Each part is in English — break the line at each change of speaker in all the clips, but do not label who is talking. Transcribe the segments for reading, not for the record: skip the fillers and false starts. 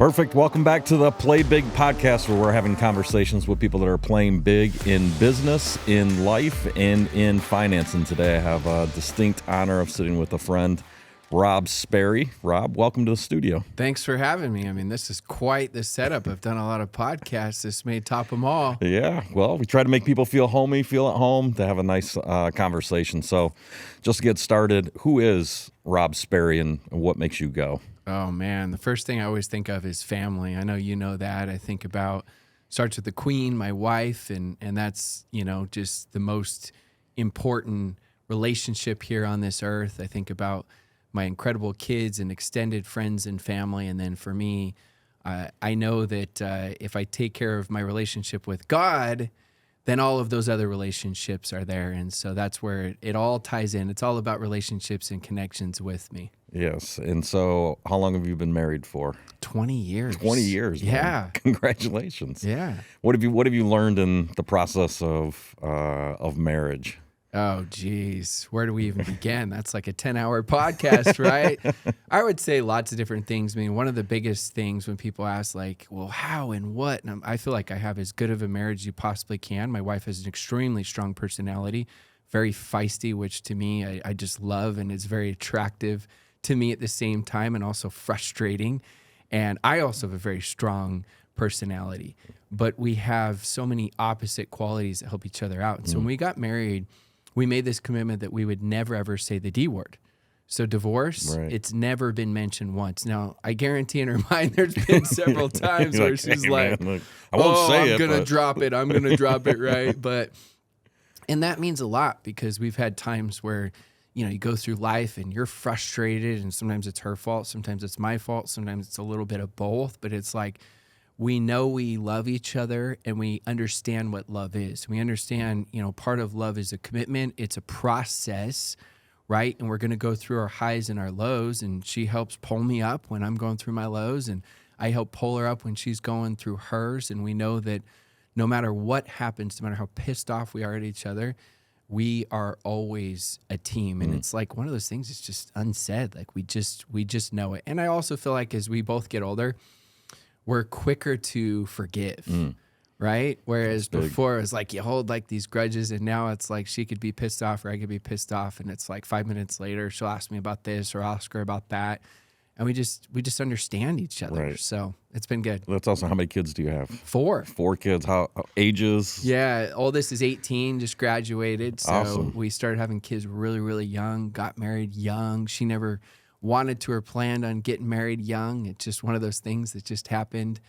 Perfect. Welcome back to the Playbig podcast, where we're having conversations with people that are playing big in business, in life, and in finance. And today I have a distinct honor of sitting with a friend, Rob Sperry. Rob, welcome to the studio.
Thanks for having me. I mean, this is quite the setup. I've done a lot of podcasts. This may top them all.
Yeah, well, we try to make people feel homey, feel at home, to have a nice conversation. So just to get started, who is Rob Sperry and what makes you go?
Oh, man. The first thing I always think of is family. I know you know that. I think about, starts with the queen, my wife, and that's, you know, just the most important relationship here on this earth. I think about my incredible kids and extended friends and family. And then for me, I know that if I take care of my relationship with God, then all of those other relationships are there. And so that's where it all ties in. It's all about relationships and connections with me.
Yes. And so how long have you been married for?
20 years.
20 years. Man.
Yeah.
Congratulations.
Yeah.
What have you learned in the process of marriage?
Oh, geez. Where do we even begin? That's like a 10-hour podcast, right? I would say lots of different things. I mean, one of the biggest things when people ask, like, well, how and what? And I feel like I have as good of a marriage as you possibly can. My wife has an extremely strong personality, very feisty, which to me, I just love, and is very attractive to me at the same time, and also frustrating. And I also have a very strong personality, but we have so many opposite qualities that help each other out. And so when we got married, we made this commitment that we would never, ever say the D word. So divorce,
right.
It's never been mentioned once. Now, I guarantee in her mind there's been several times where she's
hey,
like,
man, look, I won't say
I'm going to
but...
drop it. I'm going to drop it, right? And that means a lot, because we've had times where, you know, you go through life and you're frustrated, and sometimes it's her fault, sometimes it's my fault, sometimes it's a little bit of both, but it's like, we know we love each other and we understand what love is. We understand, you know, part of love is a commitment. It's a process, right? And we're going to go through our highs and our lows, and she helps pull me up when I'm going through my lows, and I help pull her up when she's going through hers. And we know that no matter what happens, no matter how pissed off we are at each other, we are always a team. And it's like one of those things that's just unsaid. Like we just know it. And I also feel like as we both get older, we're quicker to forgive, right? Whereas before it was like you hold like these grudges, and now it's like she could be pissed off or I could be pissed off, and it's like 5 minutes later she'll ask me about this or I'll ask her about that, and we just understand each other.
Right.
So it's been good.
That's also, how many kids do you have?
4.
4 kids. How ages?
Yeah, oldest is 18, just graduated. So
awesome.
We started having kids really, really young, got married young. She never wanted to or planned on getting married young. It's just one of those things that just happened.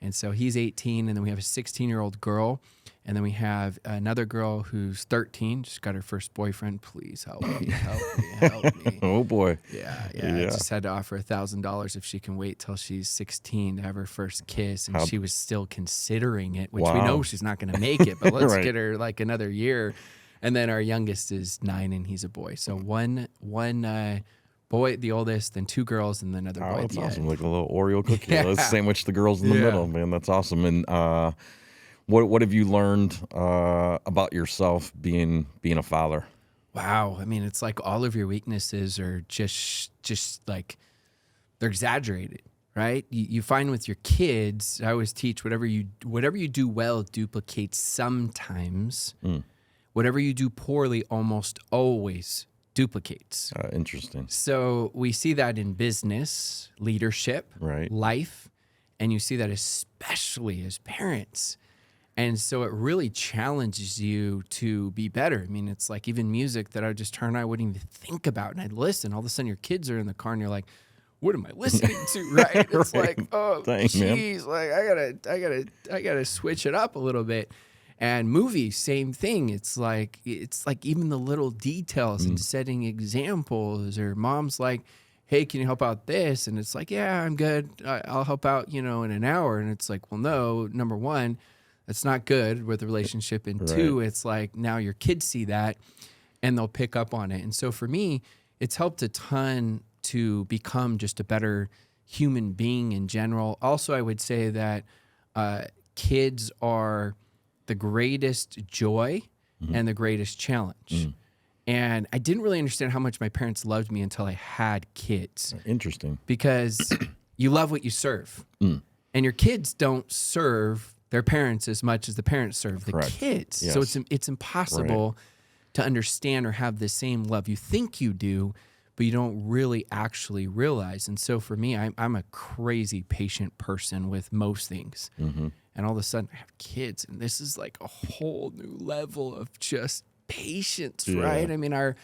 And so he's 18, and then we have a 16-year-old girl, and then we have another girl who's 13, just got her first boyfriend. Please help me, help me.
Oh, boy.
Yeah. I just had to offer $1,000 if she can wait till she's 16 to have her first kiss, and she was still considering it, which we know she's not going to make it, but let's
right.
get her like another year. And then our youngest is 9, and he's a boy. So one boy, the oldest, then 2 girls, and then another boy.
That's awesome.
End.
Like a little Oreo cookie.
Yeah.
Let's sandwich the girls in the middle, man. That's awesome. And what have you learned about yourself being a father?
Wow. I mean, it's like all of your weaknesses are just like, they're exaggerated, right? You find with your kids, I always teach whatever you do well duplicates sometimes. Whatever you do poorly almost always duplicates.
Interesting.
So we see that in business, leadership,
right.
life, and you see that especially as parents. And so it really challenges you to be better. I mean, it's like even music that I would just turn on, I wouldn't even think about, and I'd listen. All of a sudden your kids are in the car and you're like, what am I listening to? Right? It's right. Like, oh, geez, like I gotta switch it up a little bit. And movies, same thing. It's like even the little details and setting examples. Or mom's like, hey, can you help out this? And it's like, yeah, I'm good. I'll help out, in an hour. And it's like, well, no, number one, that's not good with the relationship. And 2, it's like now your kids see that and they'll pick up on it. And so for me, it's helped a ton to become just a better human being in general. Also, I would say that kids are the greatest joy and the greatest challenge. And I didn't really understand how much my parents loved me until I had kids.
Interesting.
Because you love what you serve. And your kids don't serve their parents as much as the parents serve the
Correct.
kids.
Yes.
So it's impossible to understand or have the same love. You think you do, but you don't really actually realize. And so for me, I'm a crazy patient person with most things.
Mm-hmm.
And all of a sudden I have kids, and this is like a whole new level of just patience, right? I mean, our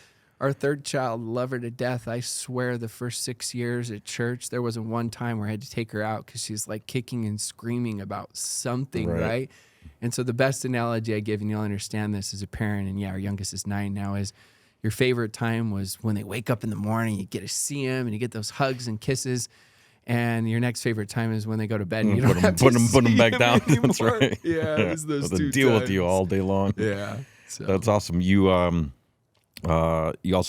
third child, love her to death. I swear the first 6 years at church, there wasn't one time where I had to take her out because she's like kicking and screaming about something, right? And so the best analogy I give, and you'll understand this as a parent, and yeah, our youngest is 9 now, is your favorite time was when they wake up in the morning, you get to see them and you get those hugs and kisses. And your next favorite time is when they go to bed and you don't have to
put them back down.
anymore.
That's right.
Yeah, it was those two
deal with
times.
you all day long.
Yeah. So.
That's awesome. You also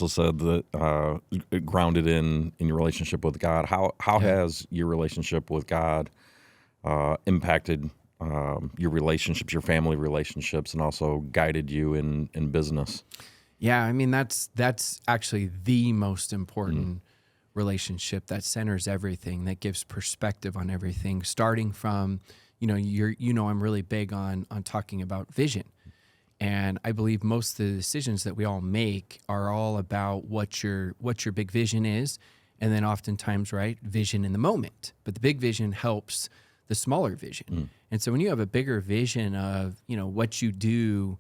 said that grounded in your relationship with God. How has your relationship with God impacted your relationships, your family relationships, and also guided you in business?
Yeah, I mean that's actually the most important relationship that centers everything, that gives perspective on everything. Starting from, I'm really big on talking about vision. And I believe most of the decisions that we all make are all about what your big vision is, and then oftentimes, right, vision in the moment. But the big vision helps the smaller vision. And so when you have a bigger vision of, what you do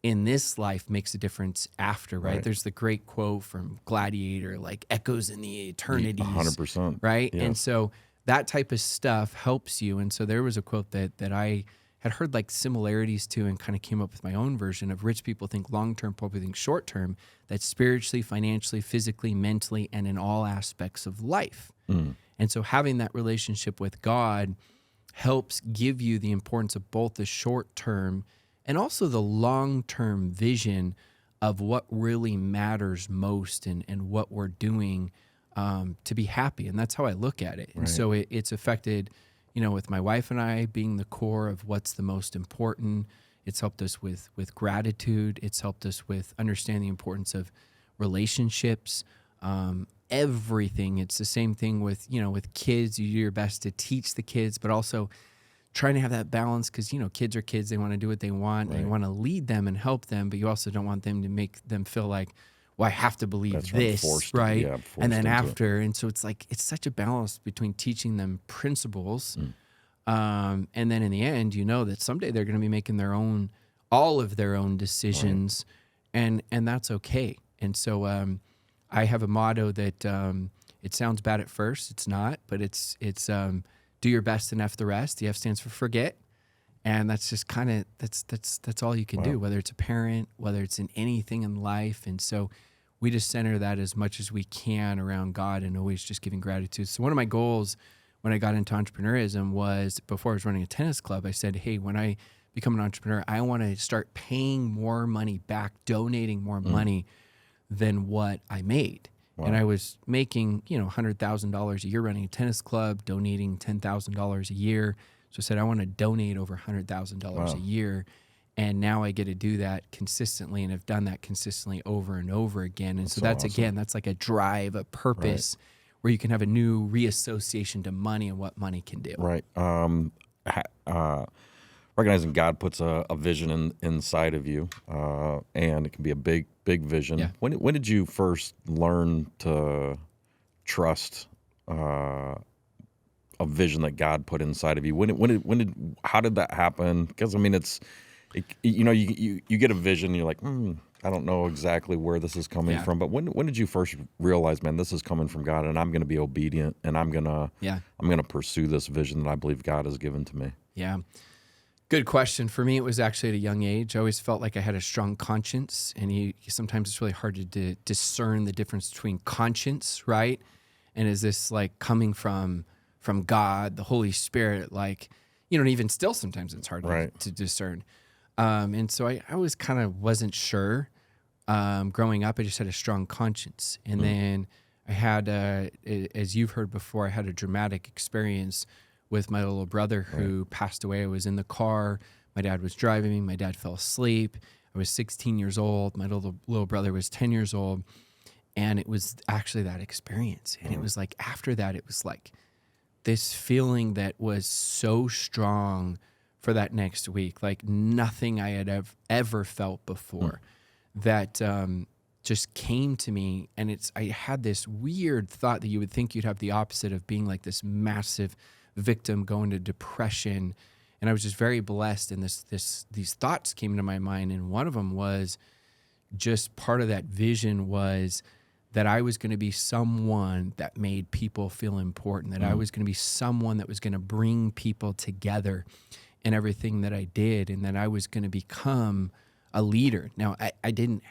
in this life makes a difference after, right? There's the great quote from Gladiator, like echoes in the eternities.
100%.
Right?
Yes.
And so that type of stuff helps you. And so there was a quote that I had heard like similarities to and kind of came up with my own version of: rich people think long-term, poor people think short-term. That's spiritually, financially, physically, mentally, and in all aspects of life. And so having that relationship with God helps give you the importance of both the short-term and also the long-term vision of what really matters most and what we're doing to be happy. And that's how I look at it. And so it's affected, with my wife and I being the core of what's the most important. It's helped us with gratitude. It's helped us with understanding the importance of relationships, everything. It's the same thing with kids. You do your best to teach the kids, but also trying to have that balance, because kids are kids. They want to do what they want, and you want to lead them and help them, but you also don't want them to make them feel like, well, I have to believe this, right? And then after, and so it's like it's such a balance between teaching them principles, and then in the end, that someday they're going to be making all of their own decisions, and that's okay. And so I have a motto that it sounds bad at first. It's not, but it's do your best and F the rest. The F stands for forget. And that's just kind of, that's all you can do, whether it's a parent, whether it's in anything in life. And so we just center that as much as we can around God and always just giving gratitude. So one of my goals when I got into entrepreneurism was, before I was running a tennis club, I said, hey, when I become an entrepreneur, I want to start paying more money back, donating more money than what I made. And I was making, $100,000 a year running a tennis club, donating $10,000 a year. So I said, I want to donate over $100,000 a year. And now I get to do that consistently, and have done that consistently over and over again. And that's awesome. Again, that's like a drive, a purpose, where you can have a new reassociation to money and what money can do.
Right. Recognizing God puts a vision inside of you, and it can be a big vision. Yeah. When did you first learn to trust a vision that God put inside of you? How did that happen? Because I mean, you get a vision, and you're like, I don't know exactly where this is coming from. But when did you first realize, man, this is coming from God, and I'm going to be obedient, and I'm gonna pursue this vision that I believe God has given to me? Yeah.
Good question. For me, it was actually at a young age. I always felt like I had a strong conscience, and sometimes it's really hard to discern the difference between conscience, right? And is this like coming from God, the Holy Spirit? Like, and even still, sometimes it's hard to discern. And so I always kind of wasn't sure. Growing up, I just had a strong conscience. And then I had, as you've heard before, I had a dramatic experience with my little brother who passed away. I was in the car. My dad was driving me. My dad fell asleep. I was 16 years old. My little brother was 10 years old. And it was actually that experience. And it was like, after that, it was like this feeling that was so strong for that next week, like nothing I had ever felt before, that just came to me. And I had this weird thought that you would think you'd have the opposite of being like this massive victim going to depression. And I was just very blessed. And these thoughts came into my mind. And one of them was just part of that vision was that I was going to be someone that made people feel important, that I was going to be someone that was going to bring people together in everything that I did, and that I was going to become a leader. Now, I didn't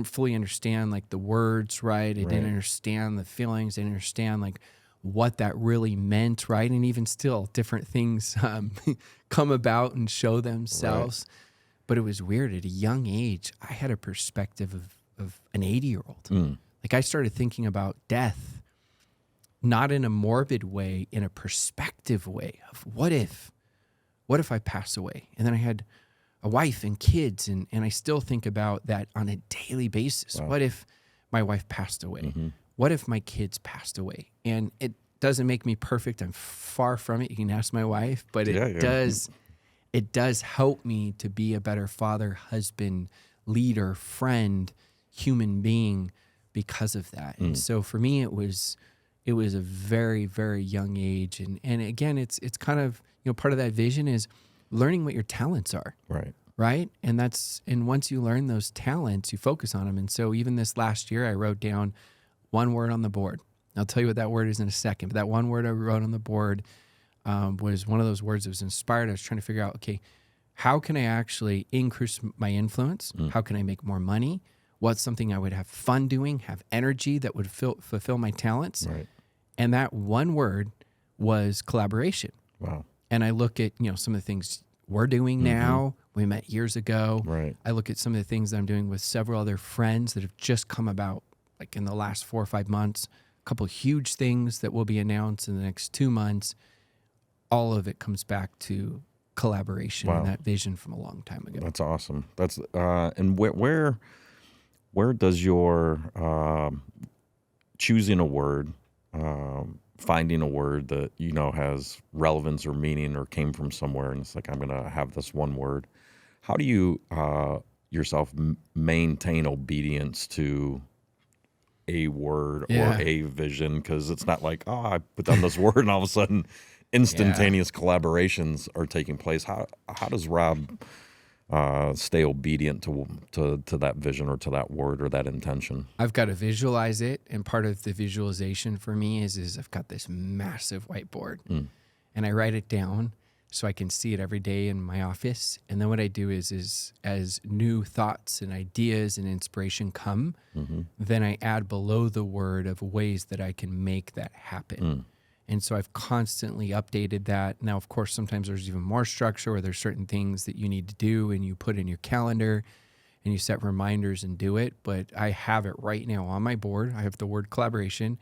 fully understand like the words, right? I didn't understand the feelings. I didn't understand like what that really meant, right? And even still, different things come about and show themselves. Right. But it was weird. At a young age, I had a perspective of an 80-year-old. Like I started thinking about death, not in a morbid way, in a perspective way of what if I pass away? And then I had a wife and kids, and I still think about that on a daily basis. Wow. What if my wife passed away? What if my kids passed away? And it doesn't make me perfect. I'm far from it. You can ask my wife, but it does help me to be a better father, husband, leader, friend, human being because of that. And so for me, it was a very, very young age. And again, it's kind of, part of that vision is learning what your talents are. Right. And once you learn those talents, you focus on them. And so even this last year, I wrote down one word on the board. I'll tell you what that word is in a second. But that one word I wrote on the board was one of those words that was inspired. I was trying to figure out, okay, how can I actually increase my influence? How can I make more money? What's something I would have fun doing, have energy that would fulfill my talents? Right. And that one word was collaboration. Wow. And I look at, some of the things we're doing now. We met years ago. Right. I look at some of the things that I'm doing with several other friends that have just come about, like in the last 4 or 5 months, a couple of huge things that will be announced in the next 2 months. All of it comes back to collaboration and that vision from a long time ago.
That's awesome. That's and where does your choosing a word, finding a word that has relevance or meaning or came from somewhere, and it's like, I'm gonna have this one word. How do you yourself maintain obedience to a word or a vision? Because it's not like, I put down this word and all of a sudden instantaneous collaborations are taking place. How does Rob stay obedient to that vision or to that word or that intention?
I've got to visualize it, and part of the visualization for me is I've got this massive whiteboard, and I write it down so I can see it every day in my office. And then what I do is as new thoughts and ideas and inspiration come, then I add below the word of ways that I can make that happen. And so I've constantly updated that. Now, of course, sometimes there's even more structure where there's certain things that you need to do and you put in your calendar and you set reminders and do it. But I have it right now on my board. I have the word collaboration,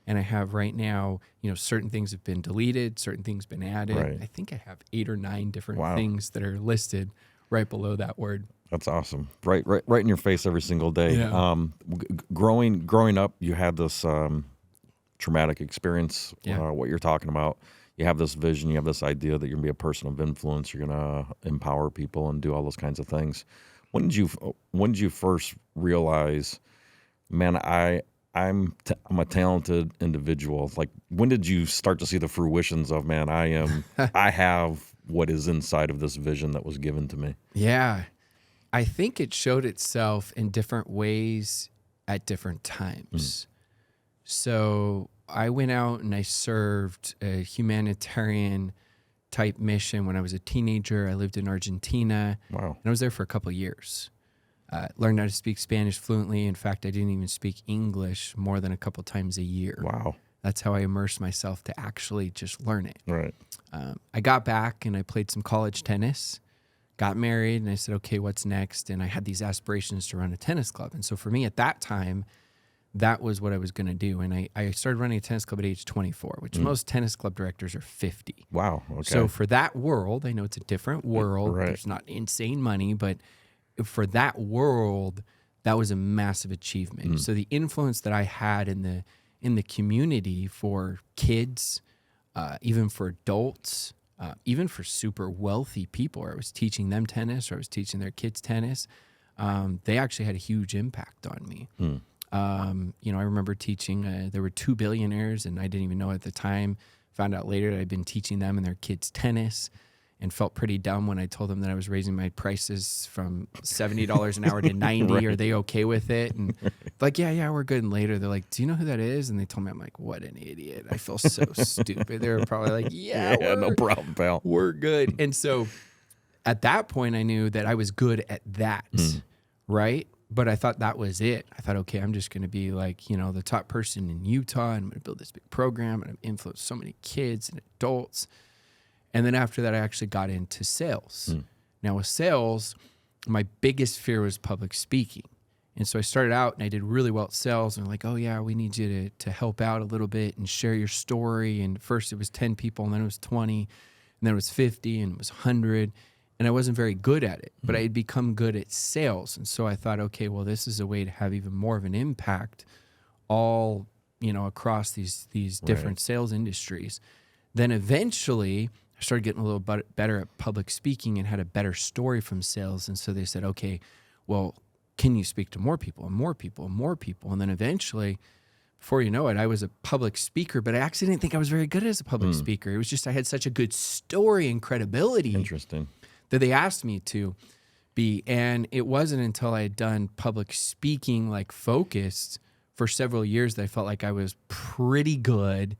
and I have right now, certain things have been deleted, certain things been added. Right. I think I have 8 or 9 different things that are listed right below that word.
That's awesome. Right in your face every single day. Yeah. Growing up, you had this traumatic experience, what you're talking about. You have this vision, you have this idea that you're going to be a person of influence, you're going to empower people and do all those kinds of things. When did you first realize, man, I'm a talented individual? Like, when did you start to see the fruitions of, man, I have what is inside of this vision that was given to me?
Yeah. I think it showed itself in different ways at different times. So I went out and I served a humanitarian type mission when I was a teenager. I lived in Argentina. Wow. And I was there for a couple of years. Learned how to speak Spanish fluently. In fact, I didn't even speak English more than a couple times a year. Wow. That's how I immersed myself to actually just learn it. Right. I got back and I played some college tennis, got married, and I said, okay, what's next? And I had these aspirations to run a tennis club. And so for me at that time, that was what I was going to do. And I started running a tennis club at age 24, which most tennis club directors are 50. Wow. Okay. So for that world, I know it's a different world. Right. There's not insane money, but for that world, that was a massive achievement. So the influence that I had in the community for kids, even for adults, even for super wealthy people, where I was teaching them tennis or I was teaching their kids tennis. They actually had a huge impact on me. I remember teaching, there were 2 billionaires, and I didn't even know at the time. Found out later that I'd been teaching them and their kids tennis, and felt pretty dumb when I told them that I was raising my prices from $70 an hour to 90.
Right.
Are they okay with it? And like, yeah, we're good. And later they're like, do you know who that is? And they told me, I'm like, what an idiot. I feel so stupid. They were probably like, yeah,
no problem, pal.
we're good. And so at that point, I knew that I was good at that, right? But I thought that was it. I thought, okay, I'm just going to be like, the top person in Utah, and I'm going to build this big program, and I'm influence so many kids and adults. And then after that, I actually got into sales. Now with sales, my biggest fear was public speaking. And so I started out and I did really well at sales, and they're like, oh yeah, we need you to help out a little bit and share your story. And first it was 10 people, and then it was 20, and then it was 50, and it was 100. And I wasn't very good at it, but I had become good at sales. And so I thought, okay, well, this is a way to have even more of an impact all, across these different sales industries. Then eventually I started getting a little better at public speaking and had a better story from sales. And so they said, okay, well, can you speak to more people and more people and more people? And then eventually, before you know it, I was a public speaker, but I actually didn't think I was very good as a public speaker. It was just I had such a good story and credibility.
Interesting.
That they asked me to be. And it wasn't until I had done public speaking, like focused, for several years that I felt like I was pretty good.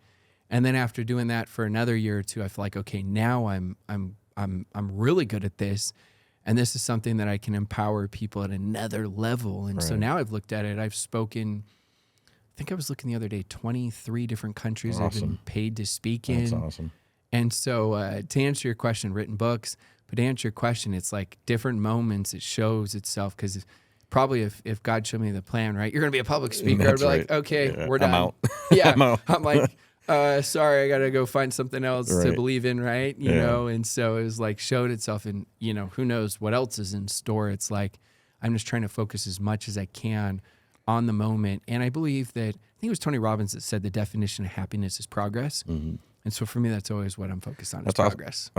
And then after doing that for another year or two, I felt like, okay, now I'm really good at this. And this is something that I can empower people at another level. And so now I've looked at it. I've spoken, I think I was looking the other day, 23 different countries I've been paid to speak in.
That's awesome.
And so to answer your question, written books, but to answer your question, it's like different moments it shows itself, because probably if God showed me the plan, right, you're going to be a public speaker,
That's
I'd be
right.
like, okay,
Yeah,
we're done.
I'm out.
Yeah.
I'm out.
I'm like, sorry, I got to go find something else to believe in, right? You know? And so it was like showed itself, and, who knows what else is in store. It's like, I'm just trying to focus as much as I can on the moment. And I believe that, I think it was Tony Robbins that said the definition of happiness is progress. And so for me, that's always what I'm focused on, is progress.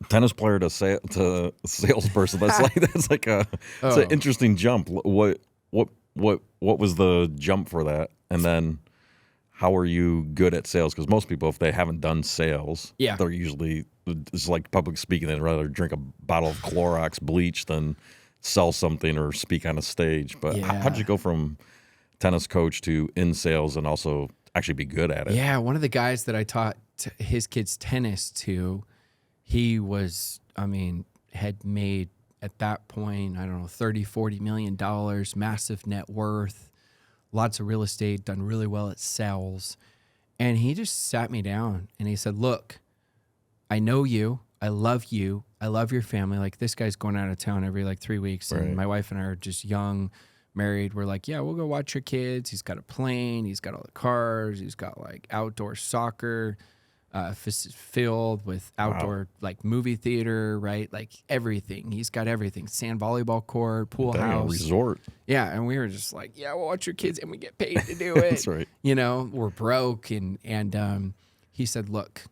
Tennis player to salesperson. That's like it's an interesting jump. What was the jump for that? And then how are you good at sales? Because most people, if they haven't done sales, they're usually, it's like public speaking. They'd rather drink a bottle of Clorox bleach than sell something or speak on a stage. But how did you go from tennis coach to in sales and also actually be good at it?
Yeah, one of the guys that I taught his kids tennis to, he was, had made at that point, I don't know, $30-40 million, massive net worth, lots of real estate, done really well at sales. And he just sat me down and he said, look, I know you. I love you. I love your family. Like, this guy's going out of town every 3 weeks. And my wife and I are just young, married. We're like, yeah, we'll go watch your kids. He's got a plane. He's got all the cars. He's got outdoor soccer filled with outdoor movie theater, right? Like everything. He's got everything. Sand volleyball court, pool house.
Resort.
Yeah. And we were just like, yeah, we'll watch your kids and we get paid to do it.
That's right.
We're broke. And he said, look,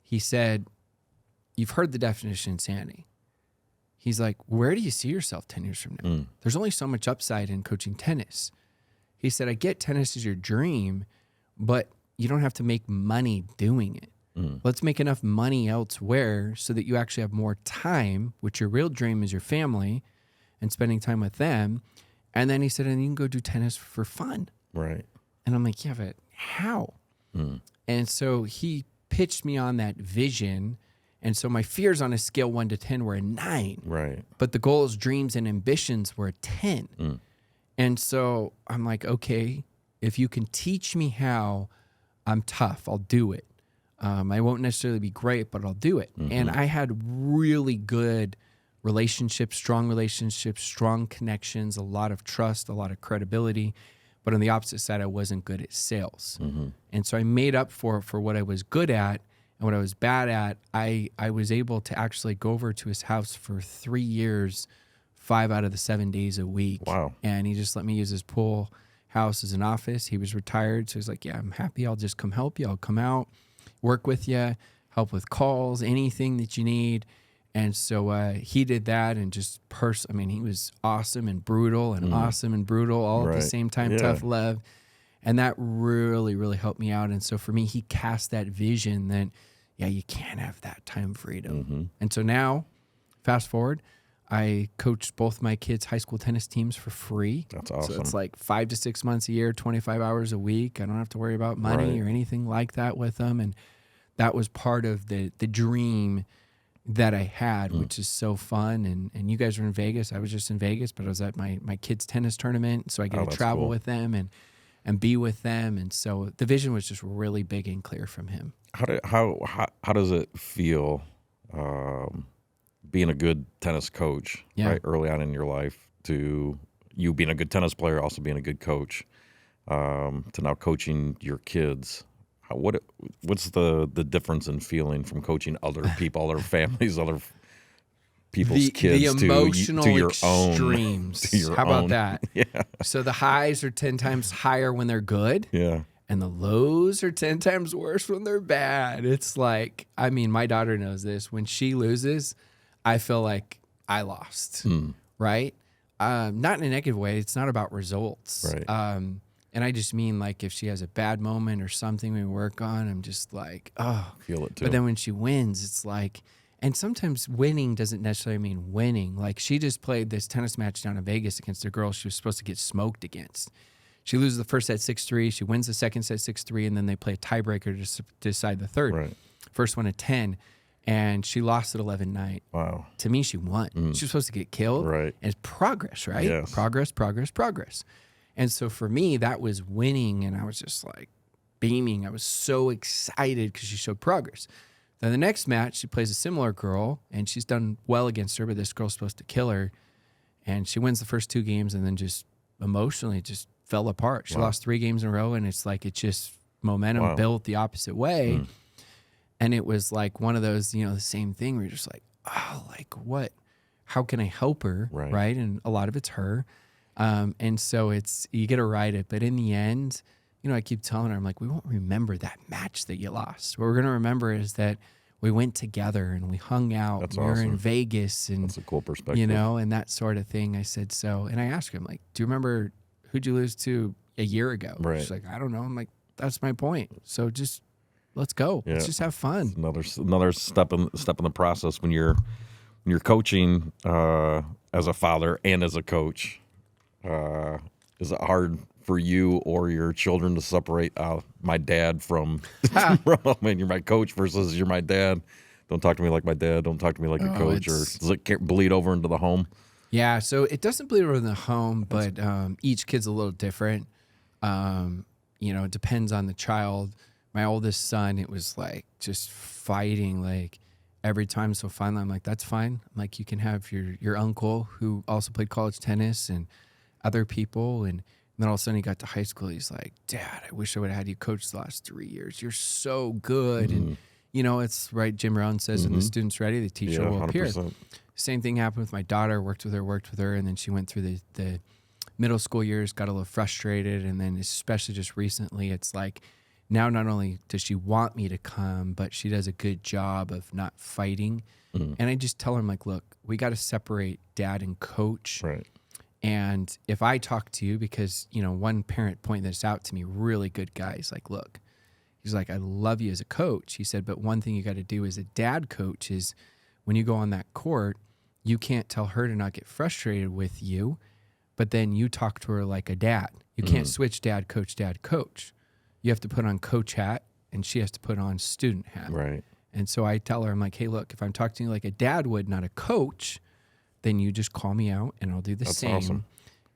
you've heard the definition of insanity. He's like, where do you see yourself 10 years from now? There's only so much upside in coaching tennis. He said, I get tennis is your dream, but you don't have to make money doing it. Let's make enough money elsewhere so that you actually have more time, which your real dream is your family and spending time with them. And then he said, and you can go do tennis for fun.
Right.
And I'm like, yeah, but how? And so he pitched me on that vision. And so my fears on a scale 1 to 10 were a 9.
Right.
But the goals, dreams, and ambitions were a 10. And so I'm like, okay, if you can teach me how, I'm tough. I'll do it. I won't necessarily be great, but I'll do it. And I had really good relationships, strong connections, a lot of trust, a lot of credibility. But on the opposite side, I wasn't good at sales. And so I made up for what I was good at. And what I was bad at, I was able to actually go over to his house for 3 years, 5 out of the 7 days a week.
Wow.
And he just let me use his pool house as an office. He was retired. So he's like, yeah, I'm happy. I'll just come help you. I'll come out. work with you, help with calls, anything that you need. And so he did that, and just I mean, he was awesome and brutal and awesome and brutal all at the same time, tough love. And that really, really helped me out. And so for me, he cast that vision that, yeah, you can't have that time freedom. And so now, fast forward, I coached both my kids' high school tennis teams for free.
That's awesome.
So it's like 5 to 6 months a year, 25 hours a week. I don't have to worry about money or anything like that with them. And that was part of the dream that I had, which is so fun. And you guys were in Vegas. I was just in Vegas, but I was at my kids' tennis tournament. So I get to travel with them and be with them. And so the vision was just really big and clear from him.
How does it feel being a good tennis coach right early on in your life, to you being a good tennis player, also being a good coach, to now coaching your kids? What's the difference in feeling from coaching other people, other families, other people's kids,
the emotional
to your
extremes?
own? To your
How about
own.
that?
Yeah.
So the highs are 10 times higher when they're good.
Yeah.
And the lows are 10 times worse when they're bad. It's like, I mean, my daughter knows this. When she loses, I feel like I lost, right? Not in a negative way. It's not about results.
Right.
And I just mean, like, if she has a bad moment or something we work on, I'm just like, oh.
Feel it too.
But then when she wins, it's like, and sometimes winning doesn't necessarily mean winning. Like, she just played this tennis match down in Vegas against a girl she was supposed to get smoked against. She loses the first set 6-3. She wins the second set 6-3, and then they play a tiebreaker to decide the third.
Right.
First one at 10, and she lost at 11-9.
Wow.
To me, she won. She was supposed to get killed.
Right.
And it's progress, right?
Yes.
Progress. And so for me, that was winning, and I was just like beaming. I was so excited because she showed progress. Then the next match, she plays a similar girl, and she's done well against her, but this girl's supposed to kill her. And she wins the first 2 games and then just emotionally just fell apart. She lost 3 games in a row, and it's like it just momentum built the opposite way. And it was like one of those, the same thing where you're just like, oh, like what? How can I help her? Right. And a lot of it's her. And so you get to ride it. But in the end, I keep telling her, I'm like, we won't remember that match that you lost. What we're going to remember is that we went together and we hung out.
That's
we were
awesome.
in Vegas, and
That's a cool perspective.
and that sort of thing. I said, so, and I asked her, I'm like, do you remember who'd you lose to a year ago?
Right.
She's like, I don't know. I'm like, that's my point. So just let's go.
Yeah.
Let's just have fun.
Another step in the process when you're coaching as a father and as a coach. Is it hard for you or your children to separate my dad from you're my coach versus you're my dad? Don't talk to me like my dad. Don't talk to me like a coach. Or does it bleed over into the home?
Yeah, so it doesn't bleed over in the home, but each kid's a little different. It depends on the child. My oldest son, it was like just fighting like every time. So finally, I'm like, that's fine. I'm like, you can have your uncle who also played college tennis and other people. And then all of a sudden he got to high school. He's like, Dad, I wish I would have had you coach the last 3 years. You're so good. And, it's right. Jim Rohn says, when the student's ready, the teacher will appear. 100%. Same thing happened with my daughter. Worked with her. And then she went through the middle school years, got a little frustrated. And then especially just recently, it's like, now not only does she want me to come, but she does a good job of not fighting. And I just tell her, I'm like, look, we got to separate dad and coach.
Right.
And if I talk to you, because, one parent pointed this out to me, really good guy. He's like, look, he's like, I love you as a coach. He said, but one thing you got to do as a dad coach is when you go on that court, you can't tell her to not get frustrated with you, but then you talk to her like a dad. You can't switch dad, coach. You have to put on coach hat, and she has to put on student hat.
Right.
And so I tell her, I'm like, hey, look, if I'm talking to you like a dad would, not a coach, then you just call me out and I'll do the same.
Awesome.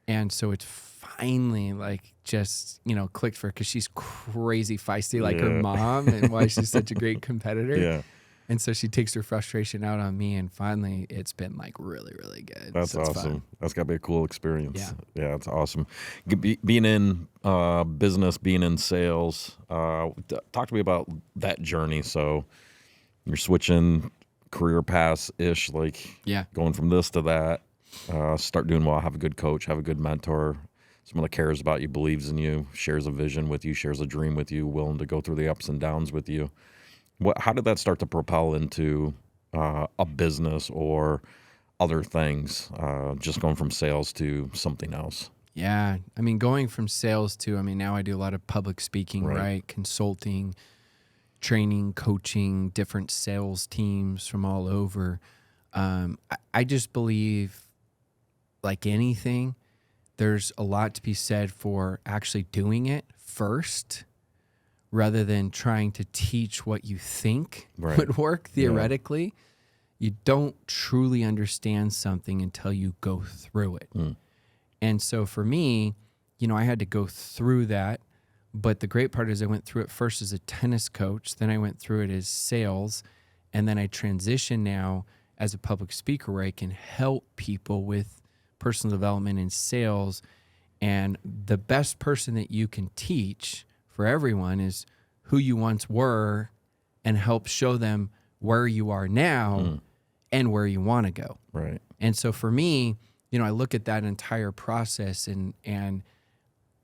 And so it's finally like just, clicked for her because she's crazy feisty like her mom, and why she's such a great competitor.
Yeah.
And so she takes her frustration out on me, and finally it's been like really, really good.
That's
so it's
awesome.
fun.
That's got to be a cool experience.
Yeah.
It's awesome. Being in business, being in sales, talk to me about that journey. So you're switching career paths-ish, like going from this to that, start doing well, have a good coach, have a good mentor, someone that cares about you, believes in you, shares a vision with you, shares a dream with you, willing to go through the ups and downs with you. How did that start to propel into a business or other things, just going from sales to something else?
Yeah. I mean, going from sales to, now I do a lot of public speaking,
Right.
right? Consulting, training, coaching, different sales teams from all over. I just believe, like anything, there's a lot to be said for actually doing it first rather than trying to teach what you think
Right.
would work theoretically. You don't truly understand something until you go through it. And so for me, I had to go through that. But the great part is I went through it first as a tennis coach, then I went through it as sales, and then I transitioned now as a public speaker where I can help people with personal development and sales. And the best person that you can teach for everyone is who you once were and help show them where you are now and where you want to go.
Right.
And so for me, I look at that entire process and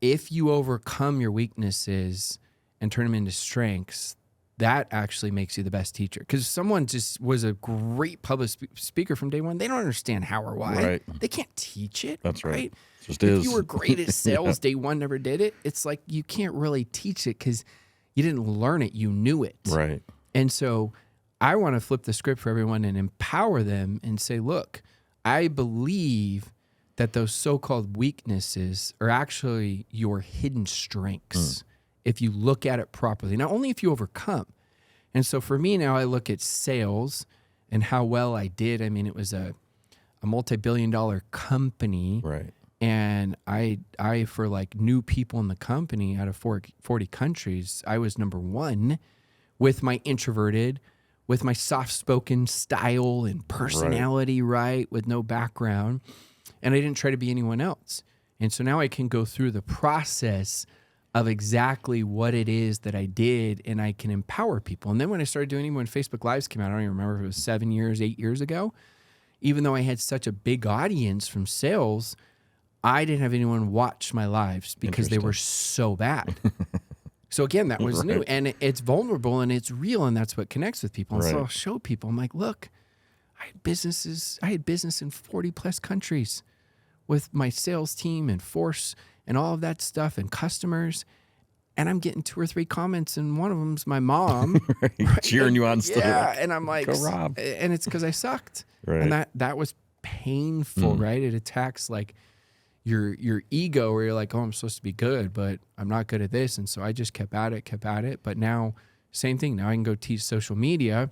if you overcome your weaknesses and turn them into strengths, that actually makes you the best teacher. Because someone just was a great public speaker from day one, they don't understand how or why.
Right.
They can't teach it.
That's right. Just
If
is.
you were great at sales, day one, never did it, it's like you can't really teach it because you didn't learn it, you knew it.
Right.
And so I want to flip the script for everyone and empower them and say, look, I believe that those so-called weaknesses are actually your hidden strengths if you look at it properly. Not only if you overcome. And so for me now, I look at sales and how well I did. I mean, it was a multi-billion-dollar company.
Right.
And I for like new people in the company out of 40 countries, I was number one with my introverted, with my soft-spoken style and personality, right, with no background. And I didn't try to be anyone else. And so now I can go through the process of exactly what it is that I did, and I can empower people. And then when I started doing it, when Facebook Lives came out, I don't even remember if it was 7 years, 8 years ago, even though I had such a big audience from sales, I didn't have anyone watch my lives because they were so bad. So again, that was new, and it's vulnerable and it's real, and that's what connects with people. And so I'll show people, I'm like, look, I had business in 40 plus countries with my sales team and force and all of that stuff and customers. And I'm getting 2 or 3 comments, and one of them's my mom.
Cheering you on still.
Yeah, and I'm like,
go Rob.
And it's because I sucked.
Right.
And that was painful, right? It attacks like your ego where you're like, oh, I'm supposed to be good, but I'm not good at this. And so I just kept at it. But now, same thing. Now I can go teach social media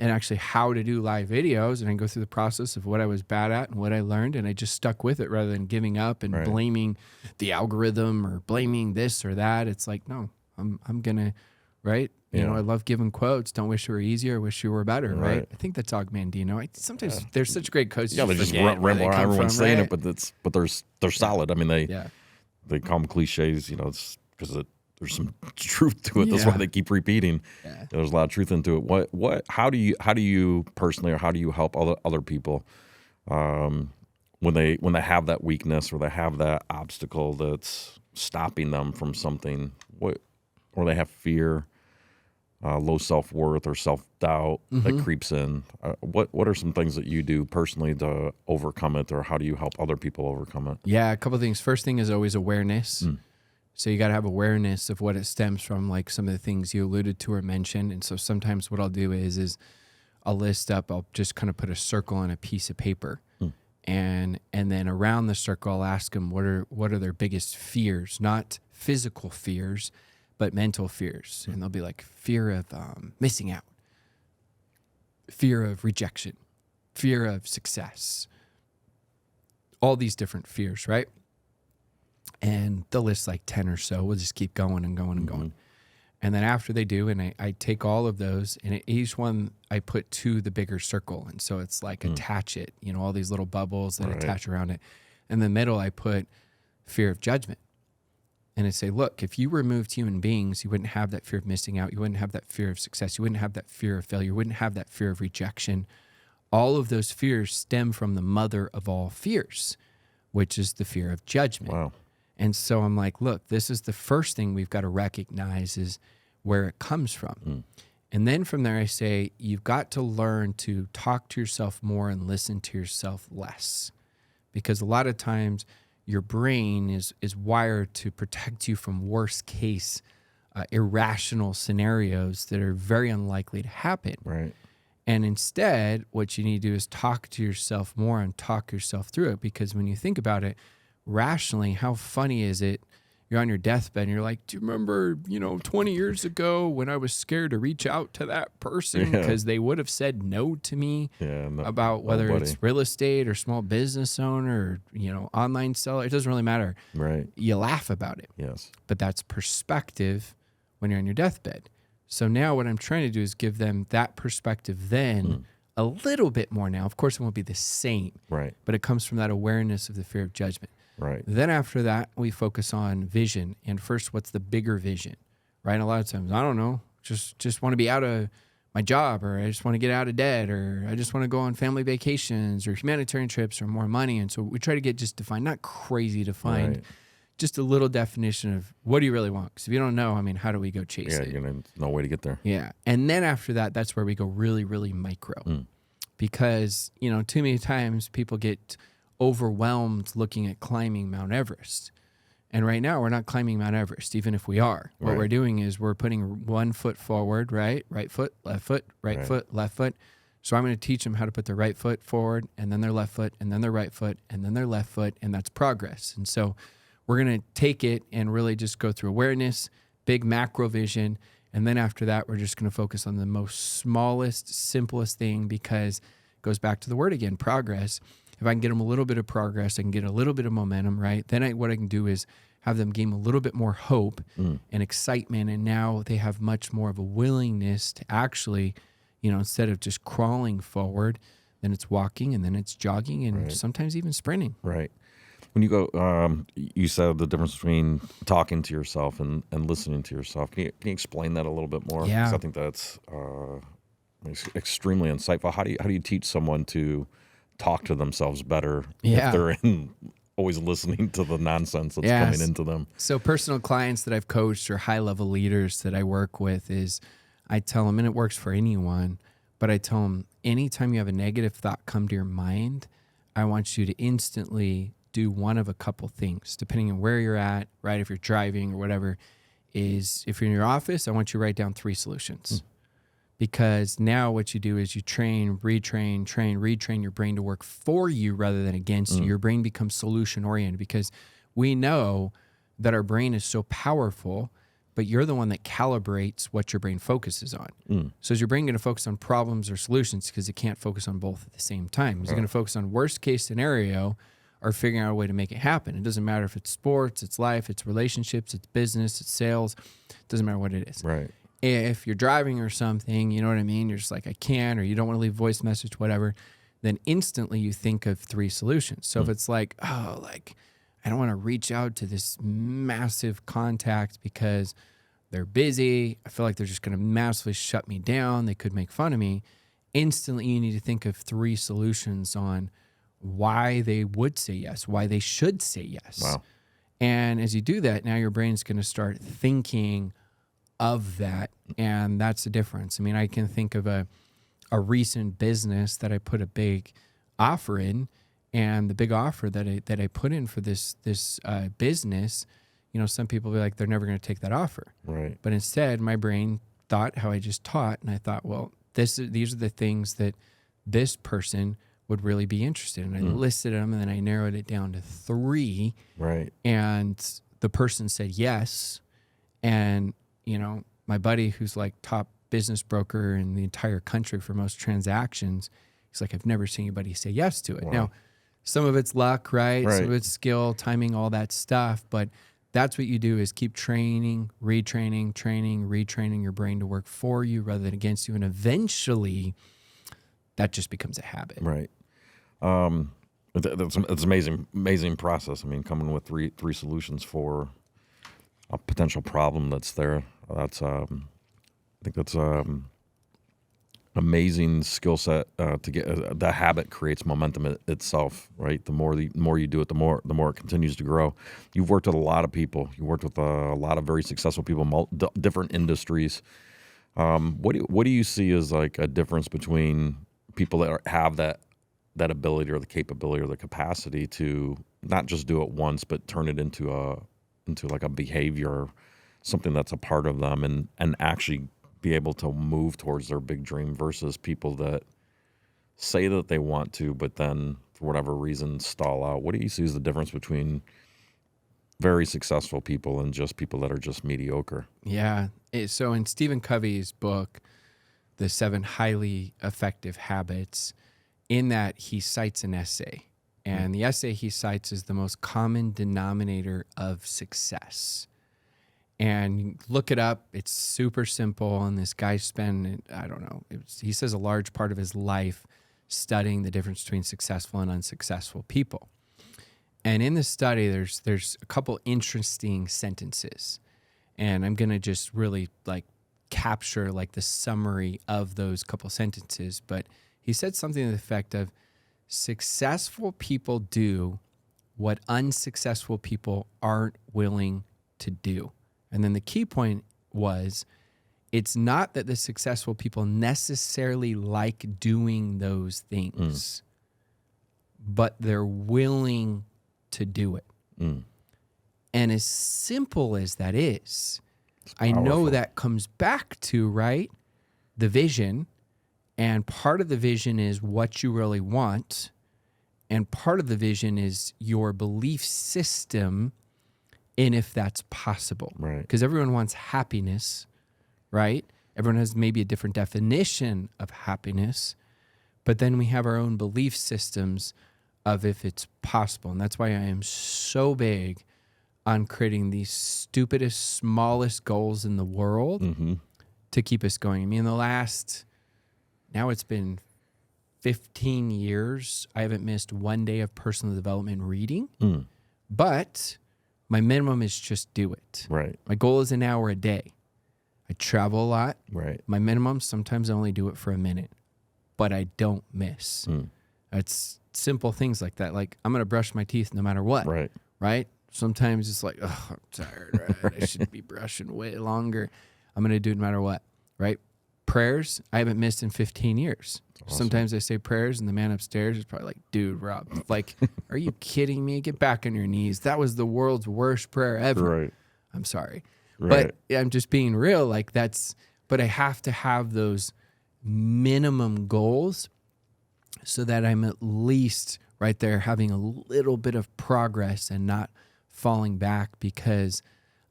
and actually how to do live videos, and I go through the process of what I was bad at and what I learned, and I just stuck with it rather than giving up and blaming the algorithm or blaming this or that. It's like, no, I'm gonna, right? You know, I love giving quotes. Don't wish you were easier, I wish you were better, right? I think that's Og Mandino. Sometimes there's such great quotes.
Yeah, they just ramble around. Everyone's saying it, but they're solid. I mean, they call them cliches. It's because there's some truth to it. That's why they keep repeating. Yeah. There's a lot of truth into it. How do you personally, or how do you help other people when they have that weakness or they have that obstacle that's stopping them from something, or they have fear, low self-worth or self-doubt that creeps in? What are some things that you do personally to overcome it, or how do you help other people overcome it?
Yeah, a couple of things. First thing is always awareness. So you got to have awareness of what it stems from, like some of the things you alluded to or mentioned. And so sometimes what I'll do is I'll list up, I'll just kind of put a circle on a piece of paper. And then around the circle, I'll ask them what are their biggest fears, not physical fears, but mental fears. And they'll be like fear of missing out, fear of rejection, fear of success, all these different fears, right? And they'll list like 10 or so. We'll just keep going and going and going. And then after they do, and I take all of those, and each one I put to the bigger circle. And so it's like attach it, all these little bubbles that attach around it. In the middle, I put fear of judgment. And I say, look, if you removed human beings, you wouldn't have that fear of missing out. You wouldn't have that fear of success. You wouldn't have that fear of failure. You wouldn't have that fear of rejection. All of those fears stem from the mother of all fears, which is the fear of judgment.
Wow.
And so I'm like, look, this is the first thing we've got to recognize is where it comes from. And then from there, I say, you've got to learn to talk to yourself more and listen to yourself less. Because a lot of times your brain is wired to protect you from worst case irrational scenarios that are very unlikely to happen.
Right.
And instead, what you need to do is talk to yourself more and talk yourself through it. Because when you think about it rationally, how funny is it? You're on your deathbed and you're like, do you remember, 20 years ago when I was scared to reach out to that person because they would have said no to me about whether it's real estate or small business owner or, online seller. It doesn't really matter.
Right.
You laugh about it.
Yes.
But that's perspective when you're on your deathbed. So now what I'm trying to do is give them that perspective then a little bit more now. Of course, it won't be the same.
Right.
But it comes from that awareness of the fear of judgment.
Right.
Then after that, we focus on vision. And first, what's the bigger vision, right? And a lot of times, I don't know, just want to be out of my job, or I just want to get out of debt, or I just want to go on family vacations or humanitarian trips or more money. And so we try to get just defined, not crazy defined, just a little definition of what do you really want? Because if you don't know, how do we go chase it?
Yeah, no way to get there.
Yeah. And then after that, that's where we go really, really micro. Because, too many times people get overwhelmed looking at climbing Mount Everest. And right now we're not climbing Mount Everest, even if we are. What we're doing is we're putting one foot forward, right? Right foot, left foot, right foot, left foot. So I'm going to teach them how to put their right foot forward and then their left foot and then their right foot and then their left foot. And that's progress. And so we're going to take it and really just go through awareness, big macro vision. And then after that, we're just going to focus on the most smallest, simplest thing, because it goes back to the word again, progress. If I can get them a little bit of progress, I can get a little bit of momentum, right? Then what I can do is have them gain a little bit more hope and excitement. And now they have much more of a willingness to actually, instead of just crawling forward, then it's walking and then it's jogging and sometimes even sprinting.
Right. When you go, you said the difference between talking to yourself and listening to yourself. Can you explain that a little bit more?
Yeah.
'Cause I think that's extremely insightful. How do you teach someone to talk to themselves better if they're always listening to the nonsense that's coming into them?
So personal clients that I've coached or high-level leaders that I work with is I tell them, and it works for anyone, but I tell them anytime you have a negative thought come to your mind, I want you to instantly do one of a couple things, depending on where you're at, right? If you're driving or whatever, is if you're in your office, I want you to write down 3 solutions. Because now what you do is you retrain your brain to work for you rather than against you. Your brain becomes solution oriented, because we know that our brain is so powerful, but you're the one that calibrates what your brain focuses on. So is your brain going to focus on problems or solutions? Because it can't focus on both at the same time. Is it going to focus on worst case scenario or figuring out a way to make it happen? It doesn't matter if it's sports, it's life, it's relationships, it's business, it's sales. It doesn't matter what it is.
Right.
If you're driving or something, you know what I mean? You're just like, I can't, or you don't want to leave a voice message, whatever. Then instantly you think of 3 solutions. So if it's like, I don't want to reach out to this massive contact because they're busy. I feel like they're just going to massively shut me down. They could make fun of me. Instantly you need to think of 3 solutions on why they would say yes, why they should say yes.
Wow.
And as you do that, now your brain's going to start thinking of that, and that's the difference. I can think of a recent business that I put a big offer in, and the big offer that I put in for this business, some people will be like, they're never going to take that offer.
Right.
But instead, my brain thought how I just taught, and I thought, well, these are the things that this person would really be interested in. I listed them, and then I narrowed it down to 3.
Right.
And the person said yes, and my buddy who's like top business broker in the entire country for most transactions, he's like, I've never seen anybody say yes to it.
Wow.
Now, some of it's luck, right? Some of it's skill, timing, all that stuff. But that's what you do, is keep retraining your brain to work for you rather than against you. And eventually that just becomes a habit.
Right. It's amazing process. Coming with three solutions for a potential problem that's there. That's I think that's amazing skill set to get. The habit creates momentum itself, right? The more you do it, the more it continues to grow. You've worked with a lot of people. You worked with a lot of very successful people, different industries. What do you see as like a difference between people that have that ability or the capability or the capacity to not just do it once, but turn it into like a behavior, something that's a part of them, and actually be able to move towards their big dream versus people that say that they want to, but then for whatever reason stall out? What do you see as the difference between very successful people and just people that are just mediocre?
Yeah. So in Stephen Covey's book, The 7 Highly Effective Habits, in that he cites an essay. And the essay he cites is the most common denominator of success. And look it up. It's super simple. And this guy spent, I don't know, he says a large part of his life studying the difference between successful and unsuccessful people. And in the study, there's a couple interesting sentences. And I'm going to just really like capture like the summary of those couple sentences. But he said something to the effect of, successful people do what unsuccessful people aren't willing to do. And then the key point was, it's not that the successful people necessarily like doing those things, but they're willing to do it. And as simple as that is, I know that comes back to, right, the vision. And part of the vision is what you really want. And part of the vision is your belief system in if that's possible.
Right.
Because everyone wants happiness, right? Everyone has maybe a different definition of happiness. But then we have our own belief systems of if it's possible. And that's why I am so big on creating the stupidest, smallest goals in the world to keep us going. I mean, now it's been 15 years. I haven't missed one day of personal development reading, but my minimum is just do it.
Right.
My goal is an hour a day. I travel a lot.
Right.
My minimum, sometimes I only do it for a minute, but I don't miss. It's simple things like that. Like, I'm going to brush my teeth no matter what.
Right.
Right? Sometimes it's like, oh, I'm tired. Right? I should be brushing way longer. I'm going to do it no matter what. Right? Prayers, I haven't missed in 15 years. Awesome. Sometimes I say prayers and the man upstairs is probably like, dude, Rob, like, are you kidding me? Get back on your knees. That was the world's worst prayer ever.
Right.
I'm sorry.
Right.
But I'm just being real. Like, but I have to have those minimum goals so that I'm at least right there having a little bit of progress and not falling back, because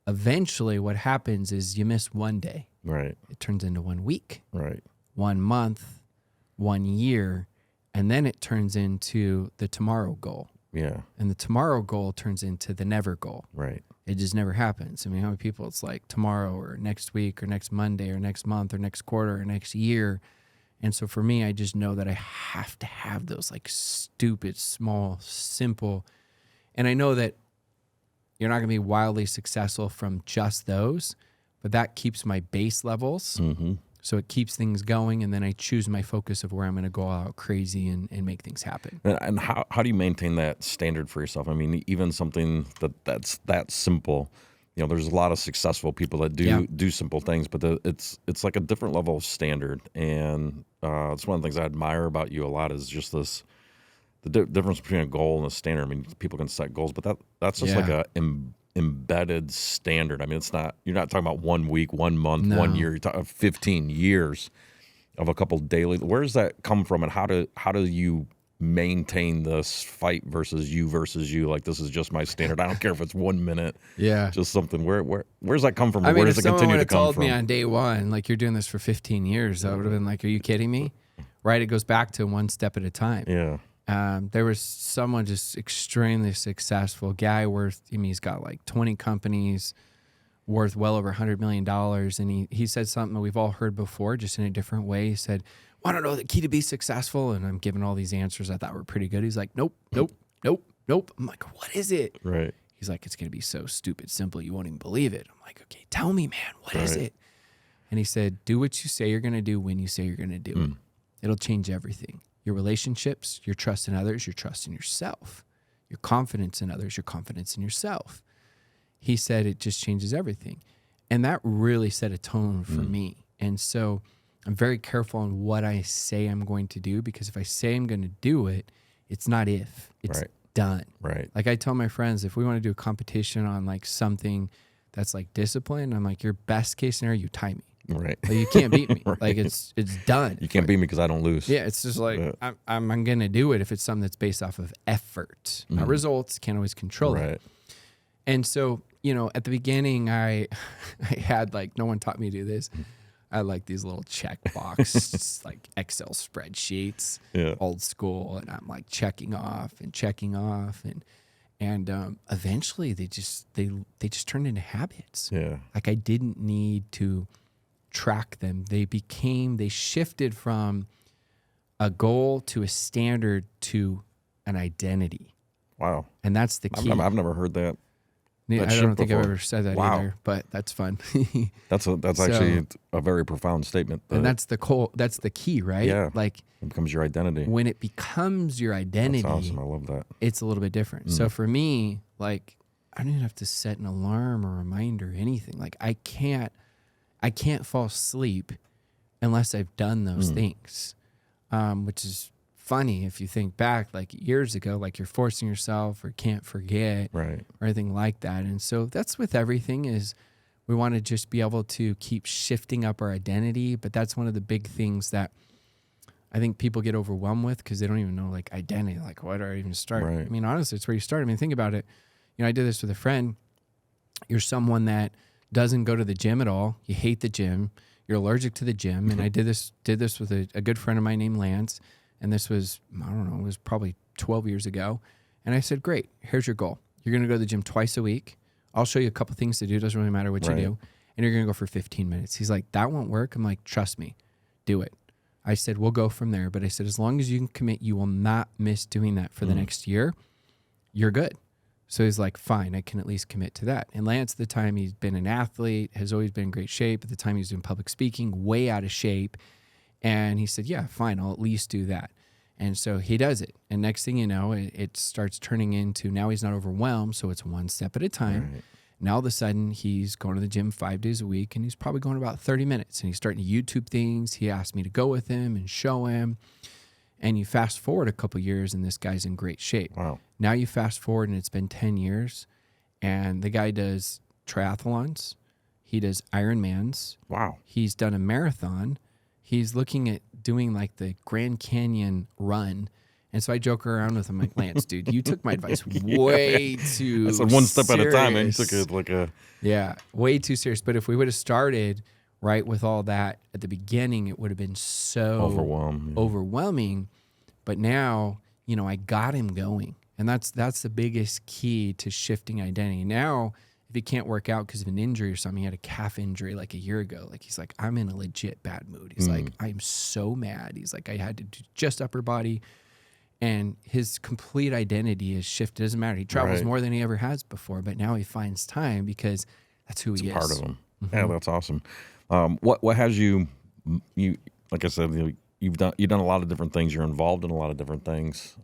eventually what happens is you miss one day.
Right.
It turns into 1 week.
Right.
1 month, 1 year, and then it turns into the tomorrow goal.
Yeah.
And the tomorrow goal turns into the never goal.
Right.
It just never happens. I mean, how many people it's like tomorrow or next week or next Monday or next month or next quarter or next year. And so for me, I just know that I have to have those like stupid, small, simple. And I know that you're not going to be wildly successful from just those, but that keeps my base levels. So it keeps things going, and then I choose my focus of where I'm going to go out crazy and make things happen.
And how do you maintain that standard for yourself? I mean, even something that's that simple, you know, there's a lot of successful people that do simple things, but it's like a different level of standard. And it's one of the things I admire about you a lot is just this, the difference between a goal and a standard. I mean, people can set goals, but that's just like a embedded standard. I mean, you're not talking about 1 week, 1 month, 1 year. You're talking 15 years of a couple daily. Where does that come from, and how do you maintain this fight versus you? Like, this is just my standard. I don't care if it's 1 minute. Yeah, just something. Where's that come from?
I mean,
where does it continue to come from?
If someone told me on day one, like, you're doing this for 15 years, I would have been like, are you kidding me? Right? It goes back to one step at a time.
Yeah.
There was someone just extremely successful guy he's got like 20 companies worth well over $100 million. And he said something that we've all heard before, just in a different way. He said, want to know the key to be successful? And I'm giving all these answers I thought were pretty good. He's like, nope. I'm like, what is it?
Right.
He's like, it's going to be so stupid simple, you won't even believe it. I'm like, okay, tell me, man, what is it? And he said, do what you say you're going to do when you say you're going to do it. It'll change everything. Your relationships, your trust in others, your trust in yourself, your confidence in others, your confidence in yourself. He said it just changes everything. And that really set a tone for me. And so I'm very careful on what I say I'm going to do, because if I say I'm going to do it, it's not if, it's done.
Right.
Like I tell my friends, if we want to do a competition on like something that's like discipline, I'm like, your best case scenario, you tie me.
Right.
Like you can't beat me.
Right.
Like it's done.
You can't beat me because I don't lose.
Yeah, it's just like I'm going to do it if it's something that's based off of effort, not results. Can't always control it. And so, you know, at the beginning, I had like, no one taught me to do this. I had like these little checkbox, like Excel spreadsheets, old school, and I'm like checking off, and eventually they just turned into habits.
Yeah.
Like I didn't need to track them. They shifted from a goal to a standard to an identity.
Wow.
And that's the key.
I've never heard that.
I don't think I've ever said that
Wow.
either, but that's fun.
That's actually a very profound statement.
And that's the key, right?
Yeah.
Like
it becomes your identity.
when it becomes your identity,
That's awesome. I love that.
it's a little bit different. So for me, like I don't even have to set an alarm or reminder or anything. Like I can't fall asleep unless I've done those things, which is funny if you think back like years ago, like you're forcing yourself or can't forget
Right.
or anything like that. And so that's with everything, is we want to just be able to keep shifting up our identity. But that's one of the big things that I think people get overwhelmed with, because they don't even know like identity, like where do I even start?
Right.
I mean, honestly, it's where you start. I mean, think about it. You know, I did this with a friend. You're someone that doesn't go to the gym at all. You hate the gym. You're allergic to the gym. And I did this with a good friend of mine named Lance. And this was, I don't know, it was probably 12 years ago. And I said, great, here's your goal. You're going to go to the gym twice a week. I'll show you a couple things to do. Doesn't really matter what you do. And you're going to go for 15 minutes. He's like, that won't work. I'm like, trust me, do it. I said, we'll go from there. But I said, as long as you can commit, you will not miss doing that for the next year. You're good. So he's like, fine, I can at least commit to that. And Lance, at the time, he's been an athlete, has always been in great shape. At the time, he was doing public speaking, way out of shape. And he said, yeah, fine, I'll at least do that. And so he does it. And next thing you know, it starts turning into, now he's not overwhelmed, so it's one step at a time. Right. Now all of a sudden, he's going to the gym 5 days a week, and he's probably going about 30 minutes. And he's starting to YouTube things. He asked me to go with him and show him. And you fast forward a couple years, and this guy's in great shape.
Wow.
Now you fast forward, and it's been 10 years, and the guy does triathlons. He does Ironmans.
Wow.
He's done a marathon. He's looking at doing like the Grand Canyon run. And so I joke around with him like, Lance, dude, you took my advice way too
serious. One step at a time, and you took it
way too serious. But if we would have started right with all that at the beginning, it would have been so overwhelming. But now, you know, I got him going. And that's the biggest key to shifting identity. Now, if he can't work out because of an injury or something, he had a calf injury like a year ago. Like he's like, I'm in a legit bad mood. He's like, I'm so mad. He's like, I had to do just upper body. And his complete identity is shifted. It doesn't matter. He travels more than he ever has before, but now he finds time because that's who he is.
Part of him. Mm-hmm. Yeah, that's awesome. What has you like I said, you've done a lot of different things. You're involved in a lot of different things.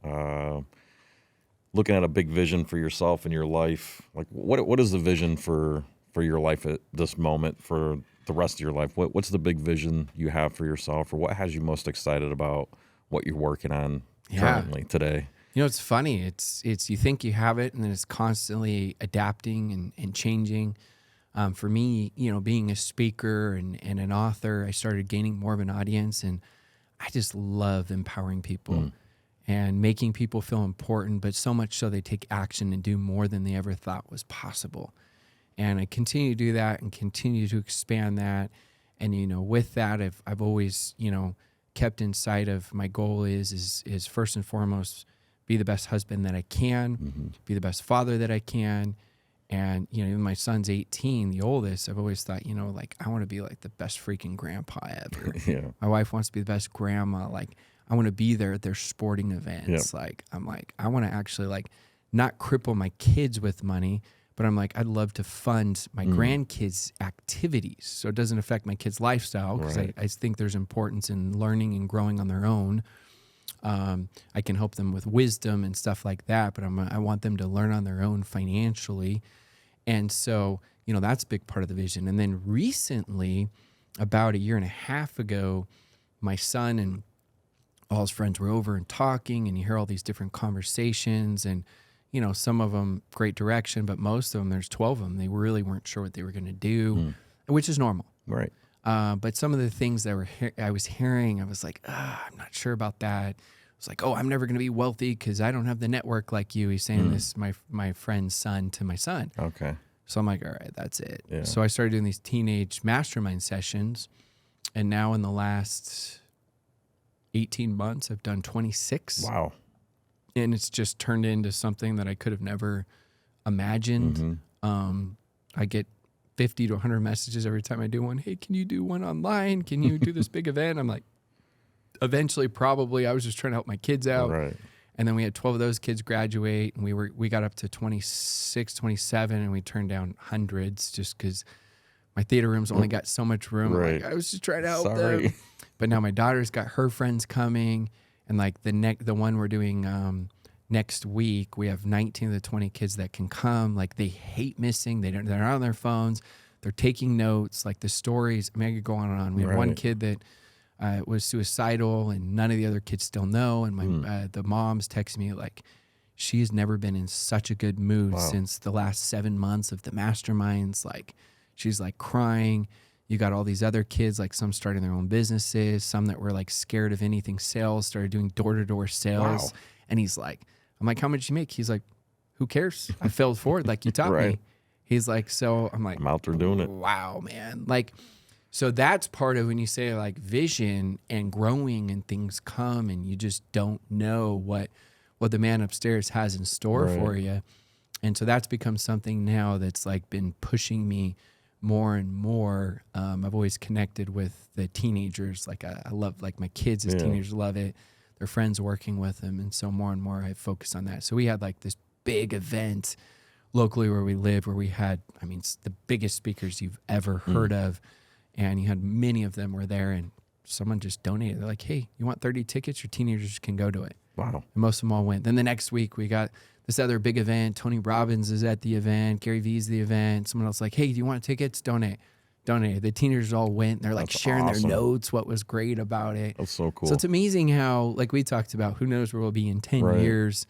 Looking at a big vision for yourself and your life, like what is the vision for your life at this moment, for the rest of your life? What's the big vision you have for yourself, or what has you most excited about what you're working on currently today?
You know, it's funny. It's you think you have it, and then it's constantly adapting and changing. For me, you know, being a speaker and an author, I started gaining more of an audience, and I just love empowering people and making people feel important, but so much so they take action and do more than they ever thought was possible. And I continue to do that and continue to expand that. And, you know, with that, I've always, you know, kept in sight of my goal is first and foremost, be the best husband that I can, be the best father that I can. And, you know, even my son's 18, the oldest, I've always thought, you know, like, I want to be like the best freaking grandpa ever. My wife wants to be the best grandma. Like, I want to be there at their sporting events. Like, I'm like, I want to actually like not cripple my kids with money, but I'm like, I'd love to fund my grandkids' activities so it doesn't affect my kids' lifestyle, because I think there's importance in learning and growing on their own. I can help them with wisdom and stuff like that, but I want them to learn on their own financially. And so, you know, that's a big part of the vision. And then recently, about a year and a half ago, my son and all his friends were over and talking, and you hear all these different conversations, and some of them great direction, but most of them, there's 12 of them, they really weren't sure what they were going to do, which is normal.
Right.
But some of the things that I was hearing, I was like, I'm not sure about that. I was like, oh, I'm never going to be wealthy because I don't have the network like you. He's saying this, my friend's son to my son.
Okay.
So I'm like, all right, that's it.
Yeah.
So I started doing these teenage mastermind sessions, and now in the last 18 months, I've done 26.
Wow.
And it's just turned into something that I could have never imagined. I get 50 to 100 messages every time I do one. Hey, can you do one online? Can you do this big event? I'm like, eventually, probably. I was just trying to help my kids out.
Right.
And then we had 12 of those kids graduate, and we got up to 26, 27, and we turned down hundreds just because my theater rooms only got so much room.
Right.
Like, I was just trying to help them. But now my daughter's got her friends coming, and like the one we're doing next week, we have 19 of the 20 kids that can come. Like, they hate missing. They're not on their phones. They're taking notes. Like, the stories, I mean, I could go on and on. We had one kid that was suicidal, and none of the other kids still know. And my the moms text me like, she's never been in such a good mood since the last 7 months of the masterminds. Like, she's like crying. You got all these other kids, like some starting their own businesses, some that were like scared of anything sales, started doing door-to-door sales.
Wow.
And he's like, I'm like, how much you make? He's like, who cares? I failed forward like you taught me. He's like, so I'm like,
I'm out there doing it.
Wow, man. Like, so that's part of when you say like vision and growing and things come and you just don't know what the man upstairs has in store for you. And so that's become something now that's like been pushing me more and more. I've always connected with the teenagers. Like I love, like my kids as teenagers love it. Their friends working with them. And so more and more I focus on that. So we had like this big event locally where we live, where we had, I mean, the biggest speakers you've ever heard of. And you had many of them were there, and someone just donated. They're like, hey, you want 30 tickets? Your teenagers can go to it.
Wow. And
most of them all went. Then the next week we got this other big event. Tony Robbins is at the event. Gary Vee's the event. Someone else like, hey, do you want tickets? Donate. The teenagers all went. They're like sharing their notes, what was great about it.
That's so cool.
So it's amazing how, like we talked about, who knows where we'll be in 10 years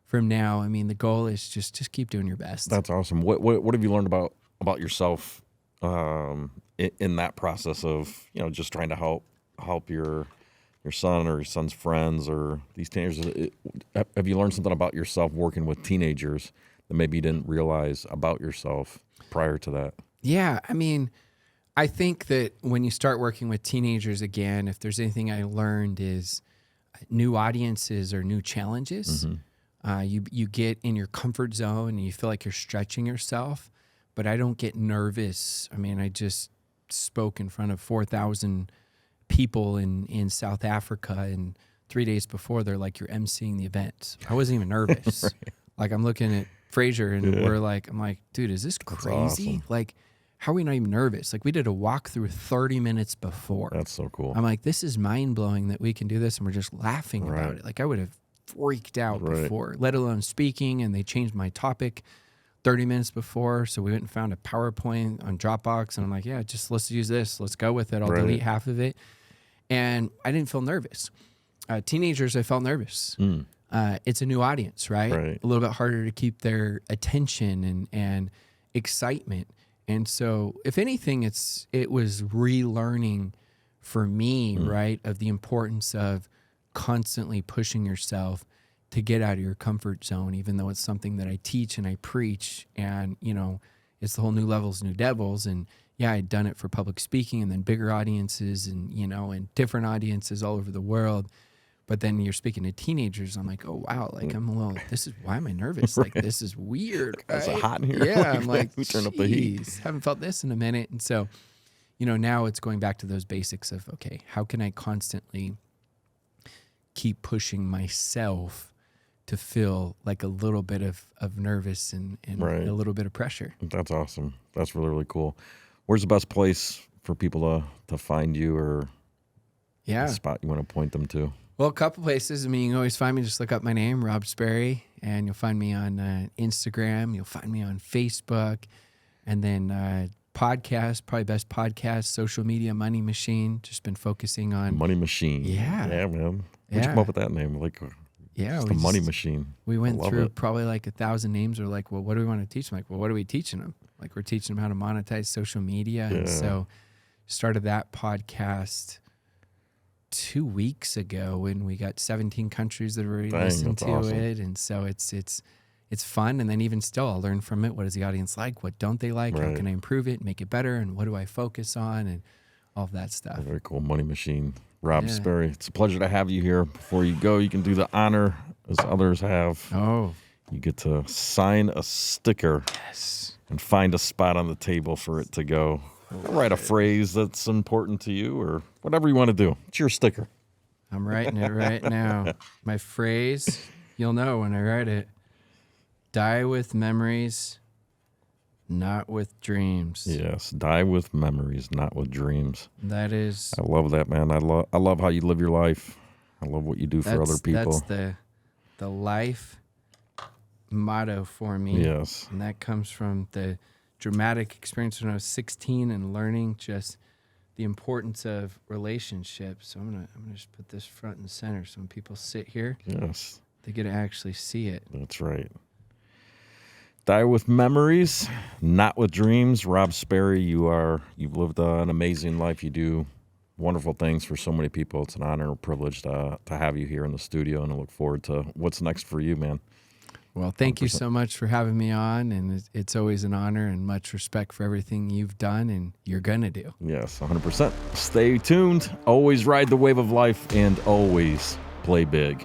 from now. I mean, the goal is just keep doing your best.
That's awesome. What have you learned about yourself in that process of, just trying to help your son or your son's friends or these teenagers? Have you learned something about yourself working with teenagers that maybe you didn't realize about yourself prior to that? Yeah,
I mean, I think that when you start working with teenagers again, if there's anything I learned is new audiences or new challenges. You get in your comfort zone and you feel like you're stretching yourself, but I don't get nervous. I mean, I just spoke in front of 4,000 people in South Africa, and 3 days before they're like, you're emceeing the event. I wasn't even nervous. Like, I'm looking at Fraser and I'm like, dude, is this crazy? Awesome. Like, how are we not even nervous? Like, we did a walkthrough 30 minutes before.
That's so cool.
I'm like, this is mind blowing that we can do this, and we're just laughing about it. Like, I would have freaked out before, let alone speaking, and they changed my topic 30 minutes before. So we went and found a PowerPoint on Dropbox, and I'm like, yeah, just let's use this. Let's go with it. I'll delete half of it. And I didn't feel nervous. Teenagers, I felt nervous. It's a new audience, right? A little bit harder to keep their attention and excitement. And so if anything, it was relearning for me, right, of the importance of constantly pushing yourself to get out of your comfort zone, even though it's something that I teach and I preach, and, it's the whole new levels, new devils. And yeah, I'd done it for public speaking and then bigger audiences and, and different audiences all over the world. But then you're speaking to teenagers. I'm like, oh, wow. Like, I'm a little, why am I nervous? Like, this is weird. Right?
Is it hot in here?
Yeah. I'm like,
we turn up the heat.
Haven't felt this in a minute. And so, now it's going back to those basics of, okay, how can I constantly keep pushing myself to feel like a little bit of nervous and a little bit of pressure? That's
awesome. That's really, really cool. Where's the best place for people to find you, or a spot you want to point them to?
Well, a couple places. I mean, you can always find me. Just look up my name, Rob Sperry, and you'll find me on Instagram. You'll find me on Facebook. And then podcast, probably best podcast, social media, money machine. Just been focusing on
Money Machine.
Yeah.
Yeah, man. Where'd you come up with that name? Like,
Yeah,
just
we
the Money
just-
Machine.
We went
I love
through
it.
probably like 1,000 names. We're like, well, what do we want to teach them? Like, well, what are we teaching them? Like, we're teaching them how to monetize social media. And
Yeah.
so started that podcast 2 weeks ago when we got 17 countries that have already
Dang,
listened
that's
to
awesome.
it. And so it's fun. And then even still, I'll learn from it. What does the audience like? What don't they like? How
Right.
can I improve it, make it better? And what do I focus on? And all of that stuff.
Very cool. Money Machine. Rob
Yeah.
Sperry. It's a pleasure to have you here. Before you go, you can do the honor as others have.
Oh,
You get to sign a sticker
yes.
and find a spot on the table for it to go. Write a phrase that's important to you or whatever you want to do. It's your sticker.
I'm writing it right now. My phrase, you'll know when I write it. Die with memories, not with dreams.
Yes. Die with memories, not with dreams.
That is
I love that, man. I love how you live your life. I love what you do for other people.
That's the life motto for me.
Yes.
And that comes from the dramatic experience when I was 16 and learning just the importance of relationships. So I'm gonna just put this front and center so when people sit here,
Yes.
they get to actually see it.
That's right. Die with memories, not with dreams. Rob Sperry, you've lived an amazing life. You do wonderful things for so many people. It's an honor and privilege to have you here in the studio, and I look forward to what's next for you, man.
Well, thank you so much for having me on, and it's always an honor and much respect for everything you've done and you're gonna do.
Yes, 100%. Stay tuned. Always ride the wave of life and always play big.